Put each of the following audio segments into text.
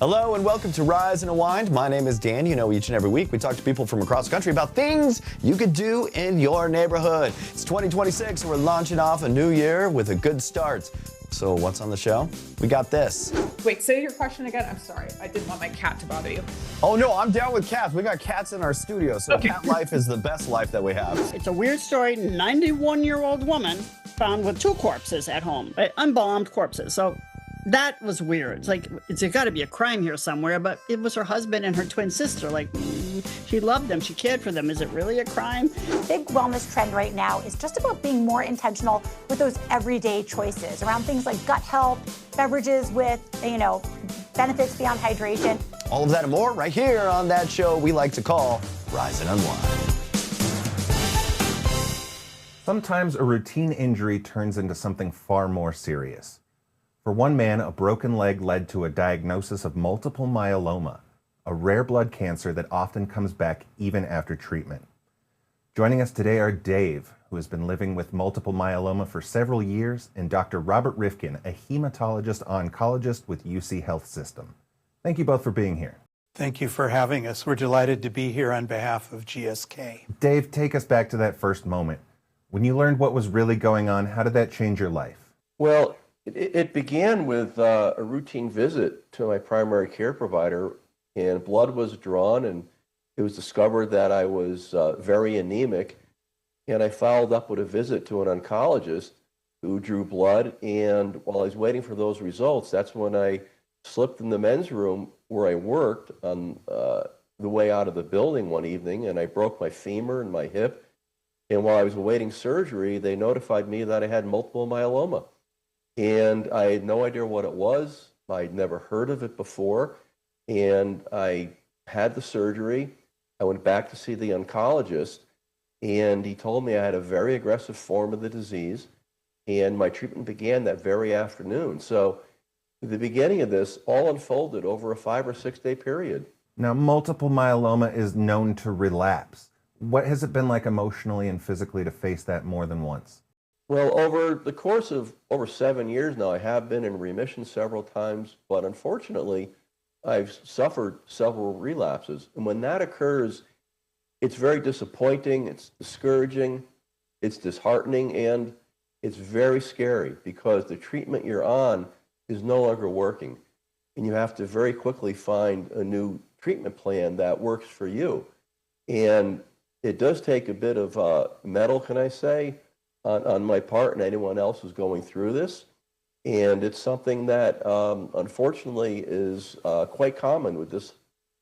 Hello and welcome to Rise and Unwind. My name is Dan. You know, each and every week we talk to people from across the country about things you could do in your neighborhood. It's 2026 and we're launching off a new year with a good start. So what's on the show? We got this. Wait, say your question again. I'm sorry. I didn't want my cat to bother you. Oh no, I'm down with cats. We got cats in our studio, so Okay. cat life is the best life that we have. It's a weird story. 91-year-old woman found with two corpses at home, unbombed corpses. So that was weird. It's like, it's got to be a crime here somewhere, but it was her husband and her twin sister. Like, she loved them. She cared for them. Is it really a crime? Big wellness trend right now is just about being more intentional with those everyday choices around things like gut health, beverages with, benefits beyond hydration. All of that and more right here on that show we like to call Rise and Unwind. Sometimes a routine injury turns into something far more serious. For one man, a broken leg led to a diagnosis of multiple myeloma, a rare blood cancer that often comes back even after treatment. Joining us today are Dave, who has been living with multiple myeloma for several years, and Dr. Robert Rifkin, a hematologist-oncologist with UC Health System. Thank you both for being here. Thank you for having us. We're delighted to be here on behalf of GSK. Dave, take us back to that first moment. When you learned what was really going on, how did that change your life? Well, it began with a routine visit to my primary care provider, and blood was drawn, and it was discovered that I was very anemic, and I followed up with a visit to an oncologist who drew blood, and while I was waiting for those results, that's when I slipped in the men's room where I worked on the way out of the building one evening, and I broke my femur and my hip, and while I was awaiting surgery, they notified me that I had multiple myeloma. And I had no idea what it was. I'd never heard of it before. And I had the surgery. I went back to see the oncologist, and he told me I had a very aggressive form of the disease, and my treatment began that very afternoon. So the beginning of this all unfolded over a 5 or 6 day period. Now, multiple myeloma is known to relapse. What has it been like emotionally and physically to face that more than once? Well, over the course of over 7 years now, I have been in remission several times, but unfortunately, I've suffered several relapses. And when that occurs, it's very disappointing, it's discouraging, it's disheartening, and it's very scary because the treatment you're on is no longer working. And you have to very quickly find a new treatment plan that works for you. And it does take a bit of mettle, can I say, on my part and anyone else who's going through this. And it's something that, unfortunately, is quite common with this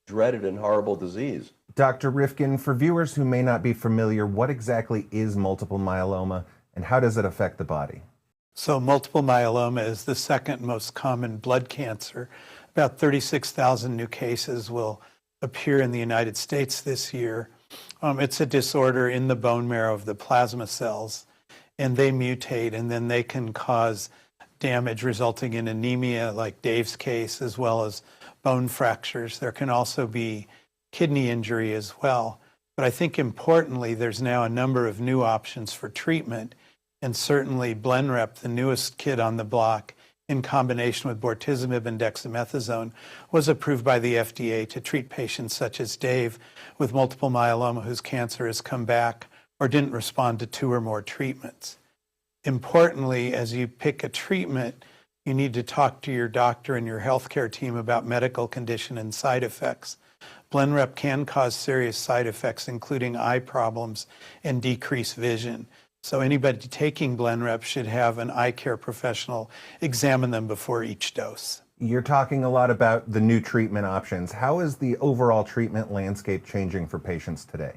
dreaded and horrible disease. Dr. Rifkin, for viewers who may not be familiar, what exactly is multiple myeloma and how does it affect the body? So multiple myeloma is the second most common blood cancer. About 36,000 new cases will appear in the United States this year. It's a disorder in the bone marrow of the plasma cells, and they mutate, and then they can cause damage resulting in anemia, like Dave's case, as well as bone fractures. There can also be kidney injury as well. But I think importantly, there's now a number of new options for treatment, and certainly Blenrep, the newest kid on the block, in combination with bortezomib and dexamethasone, was approved by the FDA to treat patients such as Dave with multiple myeloma whose cancer has come back or didn't respond to 2 or more treatments. Importantly, as you pick a treatment, you need to talk to your doctor and your healthcare team about medical condition and side effects. Blenrep can cause serious side effects, including eye problems and decreased vision. So anybody taking Blenrep should have an eye care professional examine them before each dose. You're talking a lot about the new treatment options. How is the overall treatment landscape changing for patients today?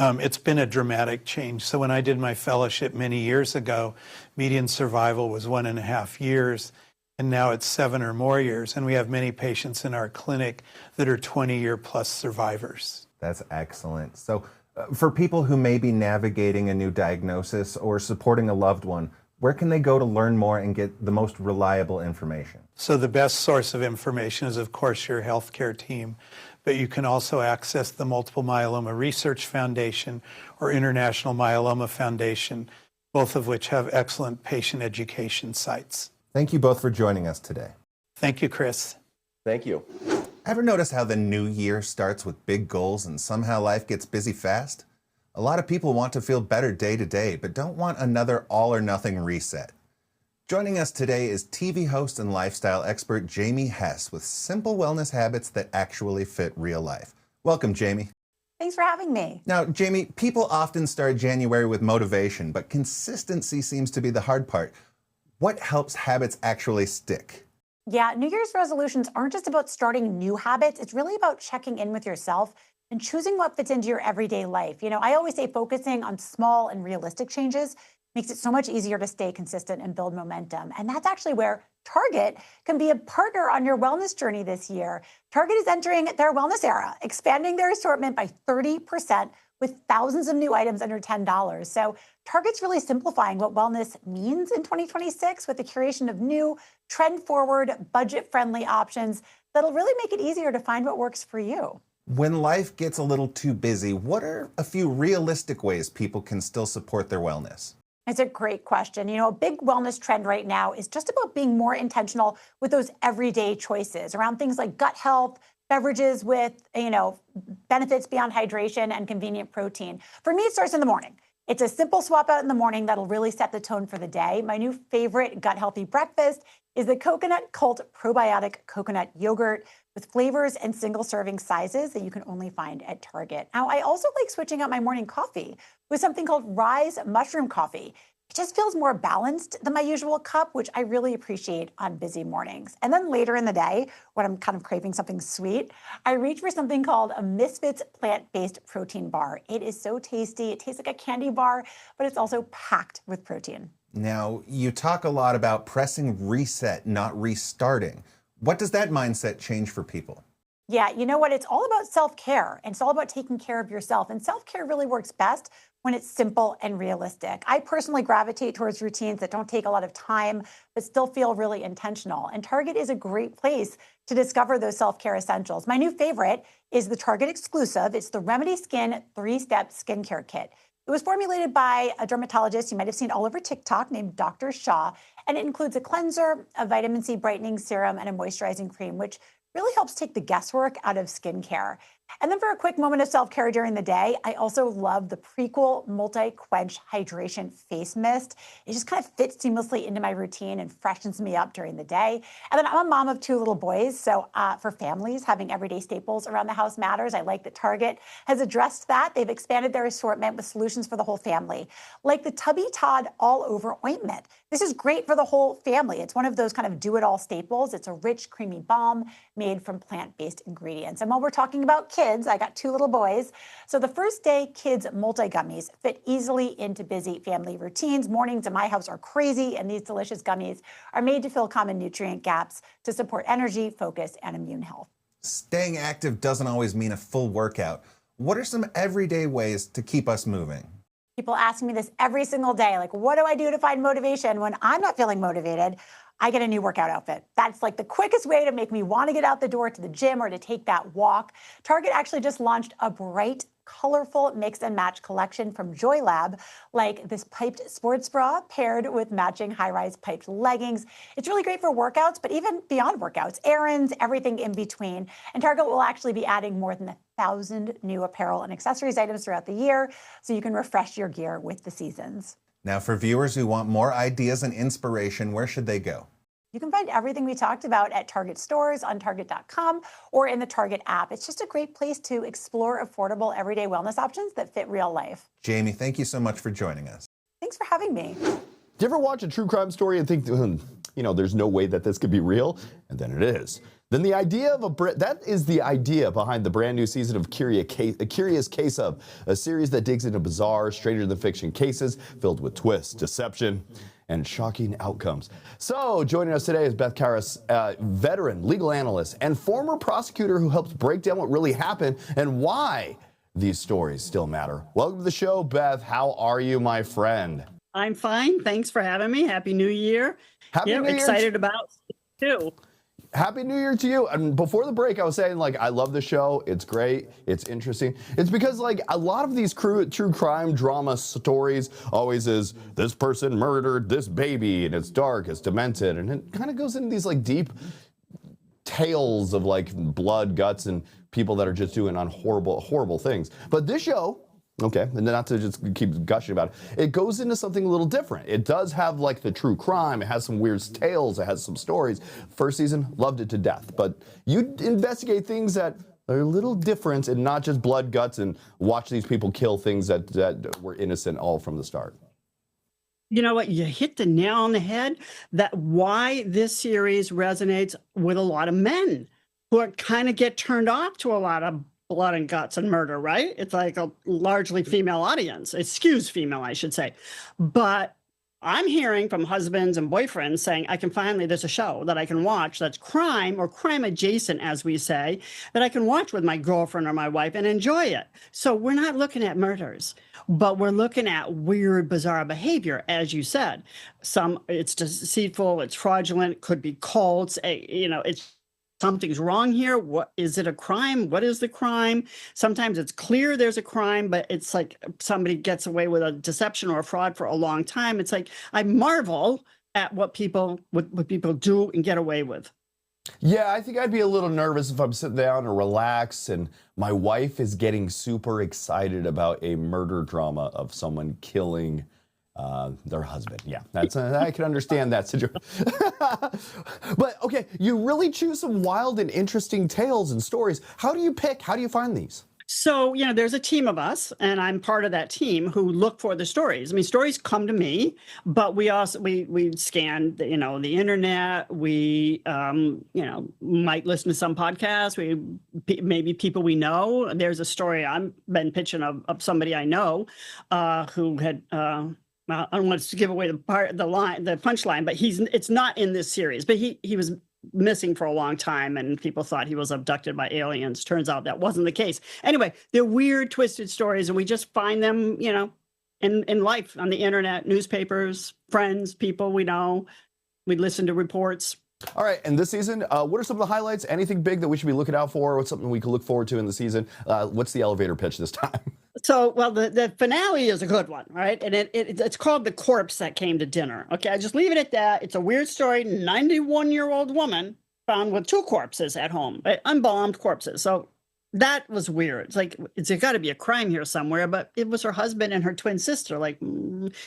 It's been a dramatic change. So when I did my fellowship many years ago, median survival was 1.5 years, and now it's 7 or more years. And we have many patients in our clinic that are 20-year-plus survivors. That's excellent. So for people who may be navigating a new diagnosis or supporting a loved one, where can they go to learn more and get the most reliable information? So the best source of information is, of course, your healthcare team. But you can also access the Multiple Myeloma Research Foundation or International Myeloma Foundation, both of which have excellent patient education sites. Thank you both for joining us today. Thank you, Chris. Thank you. Ever notice how the new year starts with big goals and somehow life gets busy fast? A lot of people want to feel better day to day, but don't want another all or nothing reset. Joining us today is TV host and lifestyle expert Jamie Hess with simple wellness habits that actually fit real life. Welcome, Jamie. Thanks for having me. Now, Jamie, people often start January with motivation, but consistency seems to be the hard part. What helps habits actually stick? Yeah, New Year's resolutions aren't just about starting new habits. It's really about checking in with yourself and choosing what fits into your everyday life. I always say focusing on small and realistic changes makes it so much easier to stay consistent and build momentum. And that's actually where Target can be a partner on your wellness journey this year. Target is entering their wellness era, expanding their assortment by 30% with thousands of new items under $10. So Target's really simplifying what wellness means in 2026 with the curation of new, trend-forward, budget-friendly options that'll really make it easier to find what works for you. When life gets a little too busy, what are a few realistic ways people can still support their wellness? It's a great question. A big wellness trend right now is just about being more intentional with those everyday choices around things like gut health, beverages with, benefits beyond hydration and convenient protein. For me, it starts in the morning. It's a simple swap out in the morning that'll really set the tone for the day. My new favorite gut healthy breakfast is the Coconut Cult probiotic coconut yogurt with flavors and single serving sizes that you can only find at Target. Now, I also like switching out my morning coffee with something called Rise Mushroom Coffee. It just feels more balanced than my usual cup, which I really appreciate on busy mornings. And then later in the day, when I'm kind of craving something sweet, I reach for something called a Misfits plant-based protein bar. It is so tasty. It tastes like a candy bar, but it's also packed with protein. Now, you talk a lot about pressing reset, not restarting. What does that mindset change for people? Yeah, you know what? It's all about self-care, and it's all about taking care of yourself. And self-care really works best when it's simple and realistic. I personally gravitate towards routines that don't take a lot of time, but still feel really intentional. And Target is a great place to discover those self-care essentials. My new favorite is the Target exclusive. It's the Remedy Skin 3-Step Skincare Kit. It was formulated by a dermatologist you might have seen all over TikTok named Dr. Shah, and it includes a cleanser, a vitamin C brightening serum, and a moisturizing cream, which really helps take the guesswork out of skincare. And then for a quick moment of self-care during the day, I also love the Prequel Multi-Quench Hydration Face Mist. It just kind of fits seamlessly into my routine and freshens me up during the day. And then I'm a mom of 2 little boys, so for families, having everyday staples around the house matters. I like that Target has addressed that. They've expanded their assortment with solutions for the whole family, like the Tubby Todd All-Over Ointment. This is great for the whole family. It's one of those kind of do-it-all staples. It's a rich, creamy balm made from plant-based ingredients. And while we're talking about kids, I got 2 little boys. So the First Day Kids Multi-Gummies fit easily into busy family routines. Mornings in my house are crazy, and these delicious gummies are made to fill common nutrient gaps to support energy, focus, and immune health. Staying active doesn't always mean a full workout. What are some everyday ways to keep us moving? People ask me this every single day, like, what do I do to find motivation when I'm not feeling motivated? I get a new workout outfit. That's like the quickest way to make me want to get out the door to the gym or to take that walk. Target actually just launched a bright, colorful mix and match collection from JoyLab, like this piped sports bra paired with matching high-rise piped leggings. It's really great for workouts, but even beyond workouts, errands, everything in between. And Target will actually be adding more than 1,000 new apparel and accessories items throughout the year, so you can refresh your gear with the seasons. Now, for viewers who want more ideas and inspiration, where should they go? You can find everything we talked about at Target stores, on Target.com, or in the Target app. It's just a great place to explore affordable everyday wellness options that fit real life. Jamie, thank you so much for joining us. Thanks for having me. Do you ever watch a true crime story and think, there's no way that this could be real? And then it is. Then the idea of that is the idea behind the brand new season of A Curious Case Of, a series that digs into bizarre, stranger than fiction cases filled with twists, deception, and shocking outcomes. So joining us today is Beth, veteran legal analyst and former prosecutor who helps break down what really happened and why these stories still matter. Welcome to the show, Beth. How are you, my friend? I'm fine. Thanks for having me. Happy New Year. Happy New Year. Excited about it too. Happy New Year to you. And before the break, I was saying, I love the show. It's great. It's interesting. It's because, a lot of these true crime drama stories always is this person murdered this baby, and it's dark, it's demented, and it kind of goes into these, deep tales of like blood, guts, and people that are just doing on horrible things. But this show, okay, and not to just keep gushing about it, it goes into something a little different. It does have like the true crime. It has some weird tales. It has some stories. First season, loved it to death. But you investigate things that are a little different and not just blood, guts, and watch these people kill things that were innocent all from the start. You know what? You hit the nail on the head. That why this series resonates with a lot of men who are kind of get turned off to a lot of blood and guts and murder, right? It's like a largely female audience. It skews female, I should say. But I'm hearing from husbands and boyfriends saying, there's a show that I can watch that's crime or crime adjacent, as we say, that I can watch with my girlfriend or my wife and enjoy it. So we're not looking at murders, but we're looking at weird, bizarre behavior, as you said. It's deceitful, it's fraudulent, could be cults, it's something's wrong here. What is it? A crime? What is the crime? Sometimes it's clear there's a crime, but it's like somebody gets away with a deception or a fraud for a long time. It's like I marvel at what people do and get away with. Yeah, I think I'd be a little nervous if I'm sitting down and relax and my wife is getting super excited about a murder drama of someone killing their husband. Yeah, I can understand that situation. But okay, you really choose some wild and interesting tales and stories. How do you find these? So, there's a team of us, and I'm part of that team who look for the stories. I mean, stories come to me, but we also we scan the internet. We might listen to some podcasts. Maybe people we know. There's a story I've been pitching of somebody I know who had. I don't want to give away the punchline, but it's not in this series. But he was missing for a long time, and people thought he was abducted by aliens. Turns out that wasn't the case. Anyway, they're weird, twisted stories, and we just find them, in life, on the internet, newspapers, friends, people we know. We listen to reports. All right, and this season, what are some of the highlights? Anything big that we should be looking out for? What's something we can look forward to in the season? What's the elevator pitch this time? So, well, the finale is a good one, right? And it's called The Corpse That Came to Dinner. Okay, I just leave it at that. It's a weird story. 91-year-old woman found with 2 corpses at home, right? Unbombed corpses. So that was weird. It's like, it's got to be a crime here somewhere, but it was her husband and her twin sister. Like,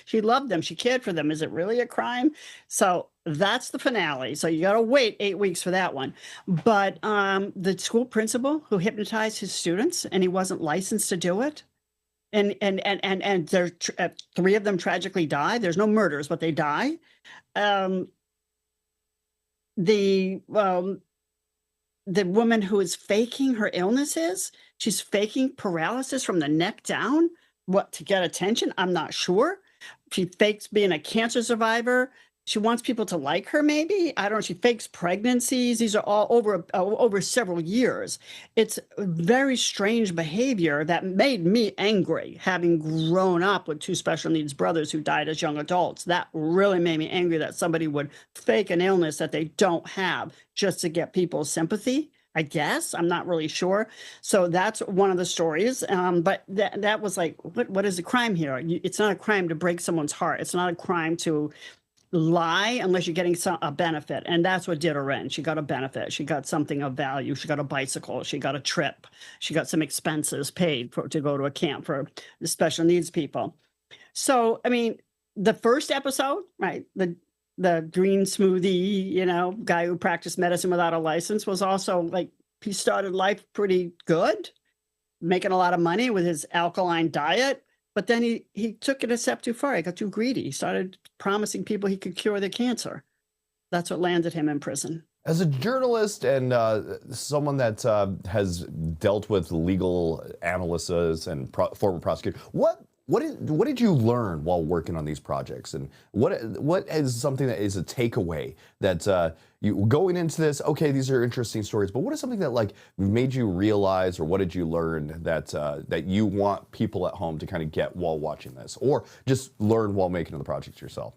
she loved them. She cared for them. Is it really a crime? So that's the finale. So you got to wait 8 weeks for that one. But the school principal who hypnotized his students, and he wasn't licensed to do it. And there 3 of them tragically die. There's no murders, but they die. The woman who is faking her illnesses, she's faking paralysis from the neck down. What, to get attention? I'm not sure. She fakes being a cancer survivor. She wants people to like her, maybe. I don't know. She fakes pregnancies. These are all over several years. It's very strange behavior that made me angry, having grown up with 2 special needs brothers who died as young adults. That really made me angry that somebody would fake an illness that they don't have just to get people's sympathy. I guess. I'm not really sure. So that's one of the stories. But that was like, what is the crime here? It's not a crime to break someone's heart. It's not a crime to lie unless you're getting a benefit. And that's what did her in. She got a benefit. She got something of value. She got a bicycle. She got a trip. She got some expenses paid to go to a camp for the special needs people. So, I mean, the first episode, right, the green smoothie, guy who practiced medicine without a license was also like, he started life pretty good, making a lot of money with his alkaline diet. But then he took it a step too far. He got too greedy. He started promising people he could cure their cancer. That's what landed him in prison. As a journalist and someone that has dealt with legal analysts and former prosecutors, what did you learn while working on these projects? And what is something that is a takeaway that you going into this? Okay, these are interesting stories, but what is something that like made you realize, or what did you learn that you want people at home to kind of get while watching this, or just learn while making the projects yourself?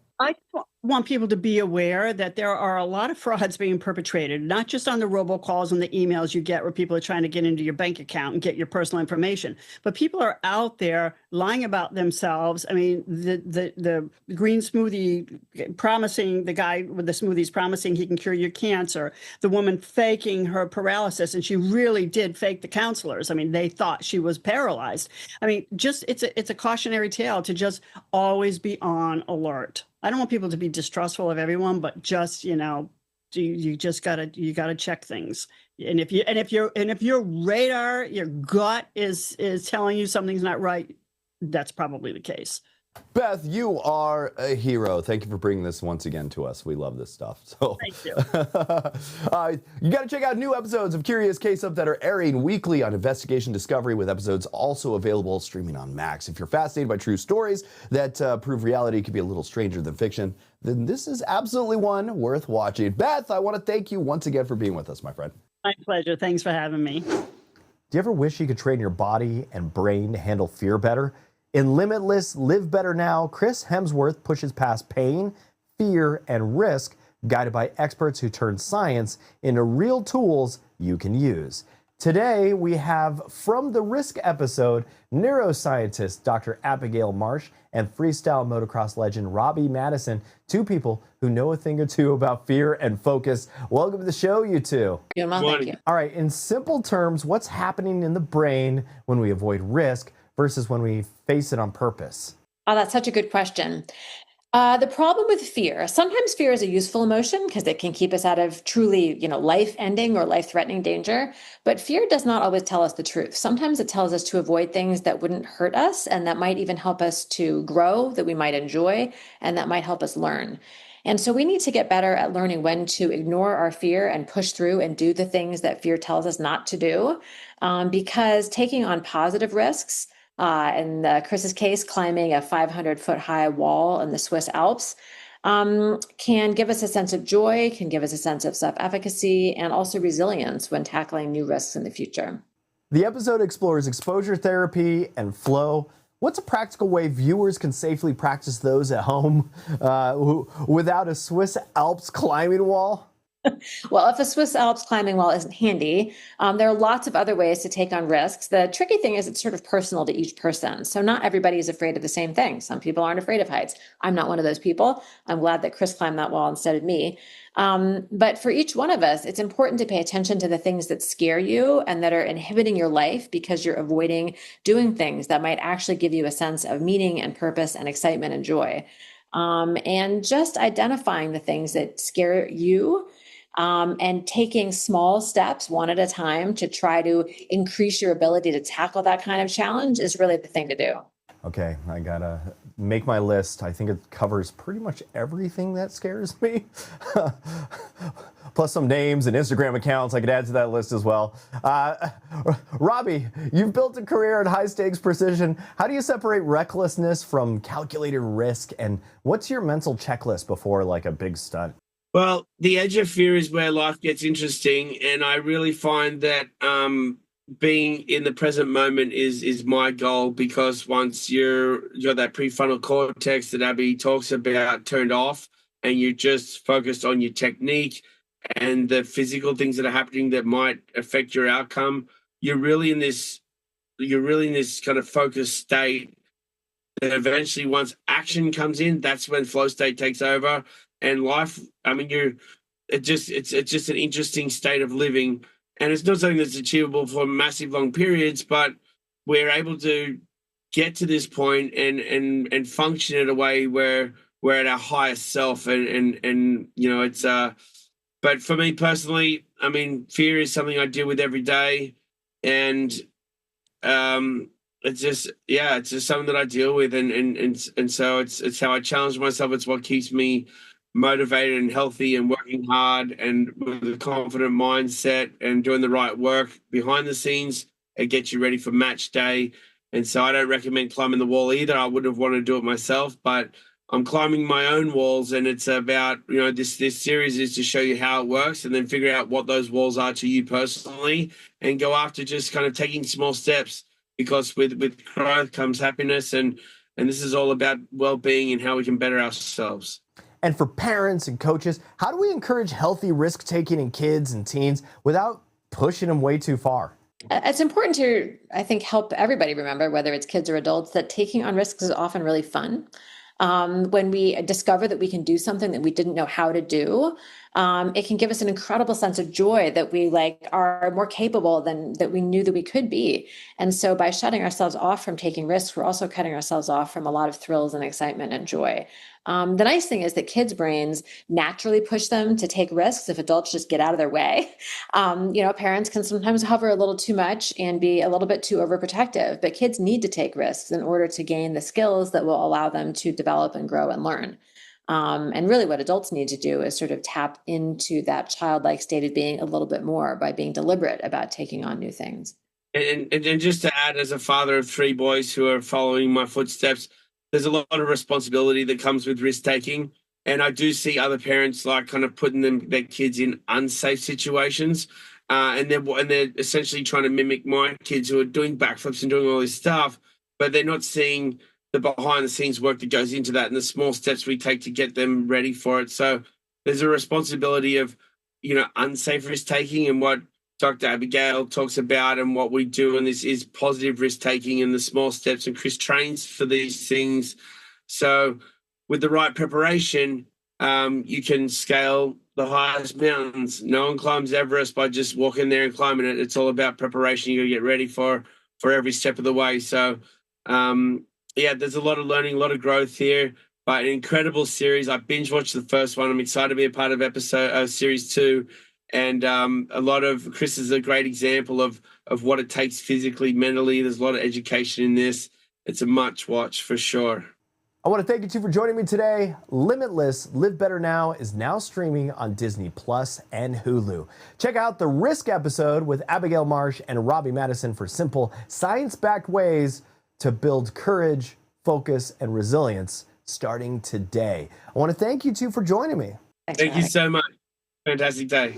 want people to be aware that there are a lot of frauds being perpetrated, not just on the robocalls and the emails you get where people are trying to get into your bank account and get your personal information, but people are out there lying about themselves. I mean, the green smoothie promising, the guy with the smoothies promising he can cure your cancer, the woman faking her paralysis, and she really did fake the counselors. I mean, they thought she was paralyzed. I mean, just it's a cautionary tale to just always be on alert. I don't want people to be distrustful of everyone, but just, you just gotta check things. And if your radar, your gut is telling you something's not right, that's probably the case. Beth, you are a hero. Thank you for bringing this once again to us. We love this stuff. So, thank you. You got to check out new episodes of Curious Case Up that are airing weekly on Investigation Discovery, with episodes also available streaming on Max. If you're fascinated by true stories that prove reality could be a little stranger than fiction, then this is absolutely one worth watching. Beth, I want to thank you once again for being with us, my friend. My pleasure. Thanks for having me. Do you ever wish you could train your body and brain to handle fear better? In Limitless, Live Better Now, Chris Hemsworth pushes past pain, fear, and risk, guided by experts who turn science into real tools you can use. Today, we have, from the Risk episode, neuroscientist Dr. Abigail Marsh and freestyle motocross legend Robbie Maddison, two people who know a thing or two about fear and focus. Welcome to the show, you two. Doing well, thank you. All right, in simple terms, what's happening in the brain when we avoid risk versus when we face it on purpose? Oh, that's such a good question. The problem with fear, sometimes fear is a useful emotion because it can keep us out of truly, life-ending or life-threatening danger. But fear does not always tell us the truth. Sometimes it tells us to avoid things that wouldn't hurt us and that might even help us to grow, that we might enjoy, and that might help us learn. And so we need to get better at learning when to ignore our fear and push through and do the things that fear tells us not to do, because taking on positive risks, in Chris's case, climbing a 500-foot high wall in the Swiss Alps, can give us a sense of joy, can give us a sense of self-efficacy, and also resilience when tackling new risks in the future. The episode explores exposure therapy and flow. What's a practical way viewers can safely practice those at home without a Swiss Alps climbing wall? Well, if a Swiss Alps climbing wall isn't handy, there are lots of other ways to take on risks. The tricky thing is it's sort of personal to each person. So not everybody is afraid of the same thing. Some people aren't afraid of heights. I'm not one of those people. I'm glad that Chris climbed that wall instead of me. But for each one of us, it's important to pay attention to the things that scare you and that are inhibiting your life because you're avoiding doing things that might actually give you a sense of meaning and purpose and excitement and joy. And just identifying the things that scare you, and taking small steps one at a time to try to increase your ability to tackle that kind of challenge is really the thing to do. Okay, I gotta make my list. I think it covers pretty much everything that scares me. Plus some names and Instagram accounts I could add to that list as well. Robbie, you've built a career in high stakes precision. How do you separate recklessness from calculated risk? And what's your mental checklist before like a big stunt? Well, the edge of fear is where life gets interesting, and I really find that being in the present moment is my goal, because once you're that prefrontal cortex that Abby talks about turned off, and you're just focused on your technique and the physical things that are happening that might affect your outcome, you're really in this kind of focused state. And eventually, once action comes in, that's when flow state takes over. And life, I mean, it's just an interesting state of living, and it's not something that's achievable for massive long periods, but we're able to get to this point and function in a way where we're at our highest self, and it's but for me personally, I mean, fear is something I deal with every day, and it's just something that I deal with, and so it's how I challenge myself. It's what keeps me motivated and healthy and working hard and with a confident mindset and doing the right work behind the scenes. It gets you ready for match day. And so I don't recommend climbing the wall either. I would have wanted to do it myself, but I'm climbing my own walls, and it's about, this series is to show you how it works and then figure out what those walls are to you personally and go after just kind of taking small steps, because with growth comes happiness, and this is all about well-being and how we can better ourselves. And for parents and coaches, how do we encourage healthy risk-taking in kids and teens without pushing them way too far? It's important to, I think, help everybody remember, whether it's kids or adults, that taking on risks is often really fun. When we discover that we can do something that we didn't know how to do, it can give us an incredible sense of joy that we are more capable than that we knew that we could be. And so by shutting ourselves off from taking risks, we're also cutting ourselves off from a lot of thrills and excitement and joy. The nice thing is that kids' brains naturally push them to take risks if adults just get out of their way. Parents can sometimes hover a little too much and be a little bit too overprotective, but kids need to take risks in order to gain the skills that will allow them to develop and grow and learn. And really what adults need to do is sort of tap into that childlike state of being a little bit more by being deliberate about taking on new things. And just to add, as a father of 3 boys who are following my footsteps, there's a lot of responsibility that comes with risk taking. And I do see other parents kind of putting their kids in unsafe situations. And they're essentially trying to mimic my kids who are doing backflips and doing all this stuff, but they're not seeing the behind the scenes work that goes into that and the small steps we take to get them ready for it. So there's a responsibility of, unsafe risk taking, and what Dr. Abigail talks about and what we do, and this is positive risk taking and the small steps, and Chris trains for these things. So with the right preparation, you can scale the highest mountains. No one climbs Everest by just walking there and climbing it. It's all about preparation. You got to get ready for every step of the way. So there's a lot of learning, a lot of growth here, but an incredible series. I binge watched the first one. I'm excited to be a part of series 2. And Chris is a great example of what it takes physically, mentally. There's a lot of education in this. It's a much watch for sure. I want to thank you two for joining me today. Limitless, Live Better Now is now streaming on Disney Plus and Hulu. Check out the Risk episode with Abigail Marsh and Robbie Maddison for simple, science-backed ways to build courage, focus, and resilience starting today. I want to thank you two for joining me. Thank you so much. Fantastic day.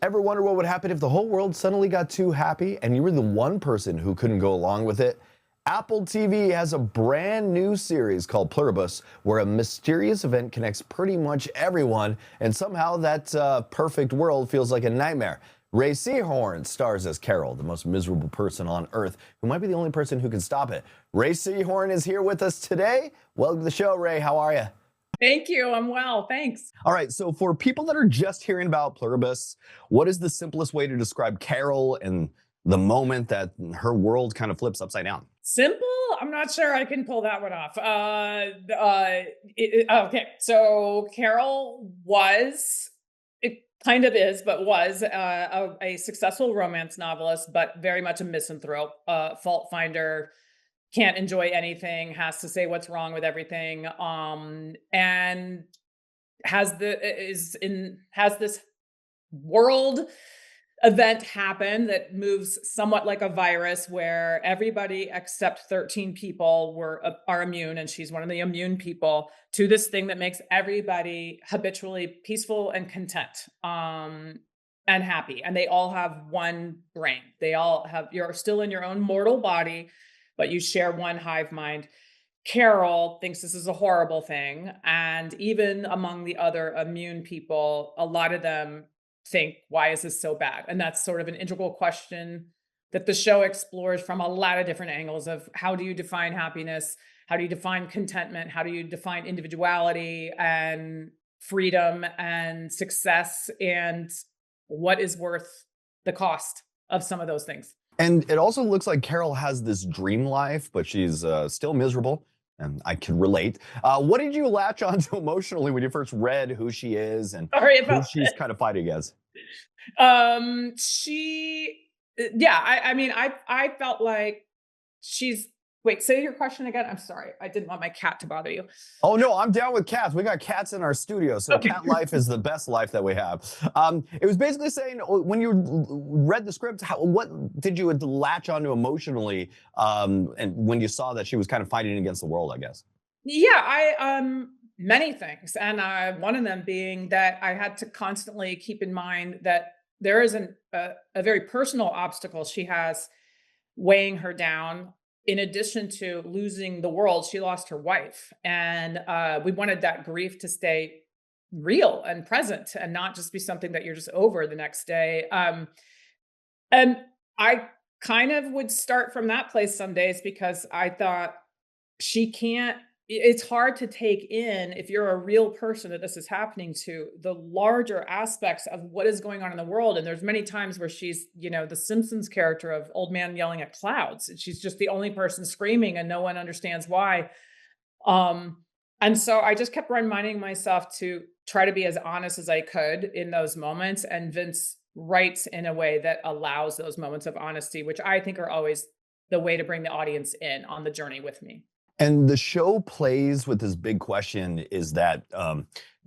Ever wonder what would happen if the whole world suddenly got too happy and you were the one person who couldn't go along with it? Apple TV has a brand new series called Pluribus, where a mysterious event connects pretty much everyone, and somehow that perfect world feels like a nightmare. Rhea Seehorn stars as Carol, the most miserable person on Earth, who might be the only person who can stop it. Rhea Seehorn is here with us today. Welcome to the show, Rhea. How are you? Thank you. I'm well. Thanks. All right. So for people that are just hearing about Pluribus, what is the simplest way to describe Carol and the moment that her world kind of flips upside down? Simple? I'm not sure I can pull that one off. Okay. So Carol it kind of is, but was a successful romance novelist, but very much a misanthrope, fault finder, can't enjoy anything, has to say what's wrong with everything, and has this world event happen that moves somewhat like a virus, where everybody except 13 people are immune, and she's one of the immune people to this thing that makes everybody habitually peaceful and content and happy. And they all have one brain. You're still in your own mortal body, but you share one hive mind. Carol thinks this is a horrible thing. And even among the other immune people, a lot of them think, why is this so bad? And that's sort of an integral question that the show explores from a lot of different angles of how do you define happiness? How do you define contentment? How do you define individuality and freedom and success? And what is worth the cost of some of those things? And it also looks like Carol has this dream life, but she's still miserable, and I can relate. What did you latch onto emotionally when you first read who she is and who she's kind of fighting against? I felt like wait, say your question again. I'm sorry. I didn't want my cat to bother you. Oh, no, I'm down with cats. We got cats in our studio, so okay. Cat life is the best life that we have. It was basically saying, when you read the script, what did you latch onto emotionally and when you saw that she was kind of fighting against the world, I guess? Yeah, many things. And one of them being that I had to constantly keep in mind that there is a very personal obstacle she has weighing her down. In addition to losing the world, she lost her wife. And we wanted that grief to stay real and present and not just be something that you're just over the next day. And I kind of would start from that place some days because I thought it's hard to take in if you're a real person that this is happening to, the larger aspects of what is going on in the world. And there's many times where she's, the Simpsons character of old man yelling at clouds. And she's just the only person screaming and no one understands why. And so I just kept reminding myself to try to be as honest as I could in those moments. And Vince writes in a way that allows those moments of honesty, which I think are always the way to bring the audience in on the journey with me. And the show plays with this big question, is that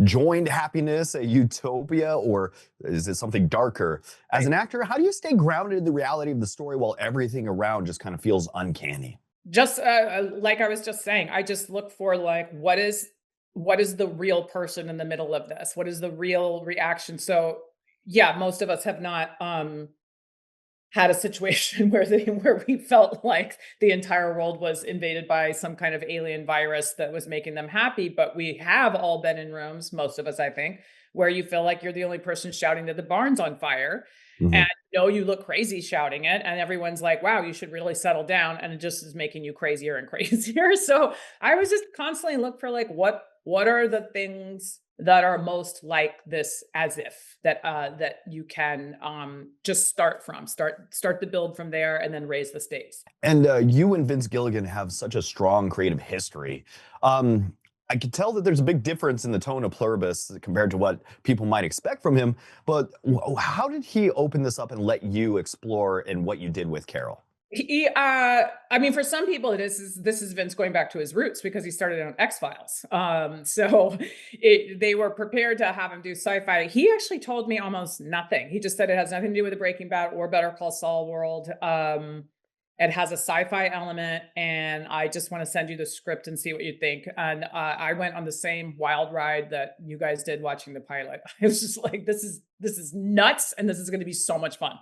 joined happiness a utopia, or is it something darker? As an actor, how do you stay grounded in the reality of the story while everything around just kind of feels uncanny? Just like I was just saying, I just look for like, what is the real person in the middle of this? What is the real reaction? So yeah, most of us have not had a situation where we felt like the entire world was invaded by some kind of alien virus that was making them happy. But we have all been in rooms, most of us, I think, where you feel like you're the only person shouting that the barn's on fire. Mm-hmm. And you look crazy shouting it. And everyone's like, wow, you should really settle down. And it just is making you crazier and crazier. So I was just constantly look for like, what are the things that are most like this, as if that you can just start the build from there and then raise the stakes. And you and Vince Gilligan have such a strong creative history. I could tell that there's a big difference in the tone of Pluribus compared to what people might expect from him. But how did he open this up and let you explore in what you did with Carol? For some people, this is Vince going back to his roots because he started on X-Files. So they were prepared to have him do sci-fi. He actually told me almost nothing. He just said it has nothing to do with the Breaking Bad or Better Call Saul world. It has a sci-fi element, and I just want to send you the script and see what you think. And I went on the same wild ride that you guys did watching the pilot. I was just like, this is nuts, and this is going to be so much fun.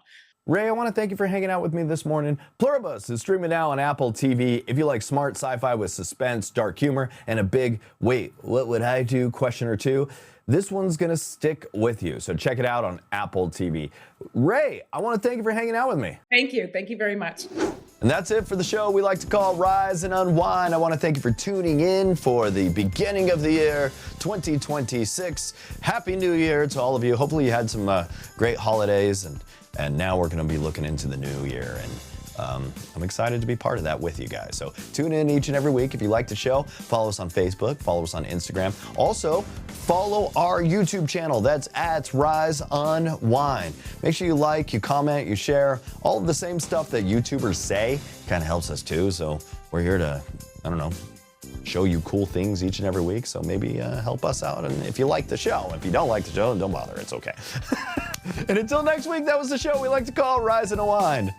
Rhea, I want to thank you for hanging out with me this morning. Pluribus is streaming now on Apple TV. If you like smart sci-fi with suspense, dark humor, and a big, wait, what would I do question or two, this one's going to stick with you. So check it out on Apple TV. Rhea, I want to thank you for hanging out with me. Thank you. Thank you very much. And that's it for the show we like to call Rise and Unwind. I want to thank you for tuning in for the beginning of the year, 2026. Happy New Year to all of you. Hopefully you had some great holidays, and now we're going to be looking into the new year, and I'm excited to be part of that with you guys. So tune in each and every week. If you like the show, follow us on Facebook, follow us on Instagram. Also, follow our YouTube channel. That's at Rise Unwind. Make sure you like, you comment, you share, all of the same stuff that YouTubers say. Kind of helps us too. So we're here to, show you cool things each and every week. So maybe help us out. And if you like the show, if you don't like the show, don't bother. It's okay. And until next week, that was the show we like to call Rise and Unwind.